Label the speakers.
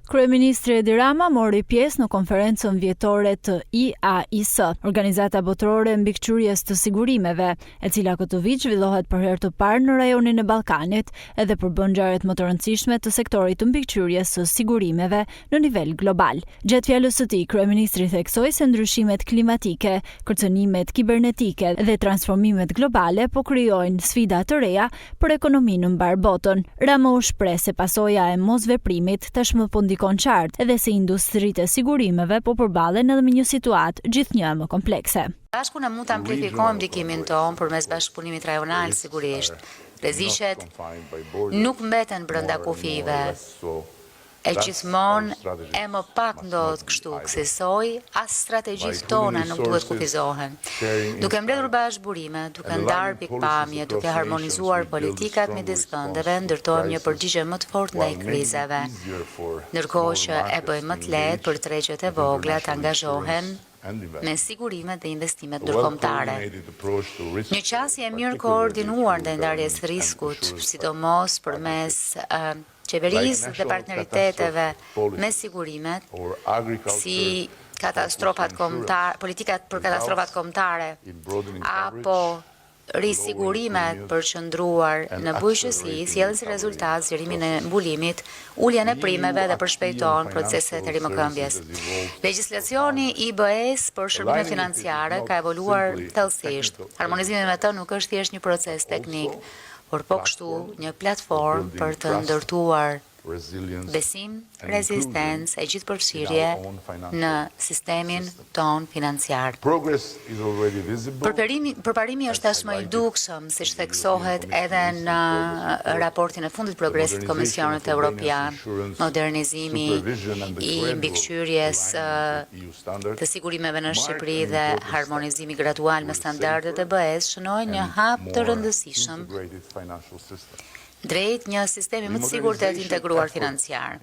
Speaker 1: Kryeministri Edi Rama mori pjesë në konferencën vjetore të IAIS, Organizata Botërore e Mbikëqyrjes të Sigurimeve, e cila këtë vit zhvillohet për herë të parë në rajonin e Ballkanit, edhe përbën ngjarje më të rëndësishme të sektorit të mbikëqyrjes së sigurimeve në nivel global. Gjatë fjalës së tij, kryeministri theksoi se ndryshimet klimatike, kërcënimet kibernetike dhe transformimet globale po krijojnë sfida të reja për ekonominë në mbar botën. Rama u shpreh se pasoja e mosveprimit tashmë po ndikon qartë edhe se industritë e sigurimeve po përballen edhe me një situatë gjithnjë më komplekse.
Speaker 2: Bashku ne mund të amplifikojmë ndikimin tonë përmes bashkëpunimit rajonal sigurisht. Rreziqet nuk mbeten brenda kufive. E gjithmonë e më pak ndodh kështu, kësaj as strategjitë tona nuk duhet kufizohen. Duke mbledhur bashkë burime, duke ndarë pikpamje, duke harmonizuar politikat midis vendeve, ndërtojmë një përgjigje më të fortë ndaj krizave. Ndërkohë që e bëjmë më të lehtë për tregjet e vogla të angazhohen me sigurimet dhe investimet ndërkombëtare. Një qasje e mirë koordinuar ndaj ndarjes ndarjes riskut, sidomos përmes qeverisë dhe partneriteteve me sigurimet, si katastrofat kombëtare, politikat për katastrofat kombëtare, apo risigurimet përqendruar në bujqësi, sjellin si rezultat zgjerimin e mbulimit, uljen e primeve dhe përshpejton proceset e rimëkëmbjes. Legjislacioni i BE-s për shërbimet financiare ka evoluar thellësisht. Harmonizimi me të nuk është thjesht një proces teknik, por po kështu një platformë për të ndërtuar besim, rezistencë e gjithëpërfshirje në sistemin ton financiar. Përparimi është tashmë i dukshëm, siç theksohet edhe në raportin e fundit progresit të Komisionit Evropian, modernizimi i mbikëqyrjes të sigurimeve në Shqipëri dhe harmonizimi gradual me standardet e BE-s shënojnë një hap të rëndësishëm drejt një sistemi më të sigurt dhe të integruar financiar.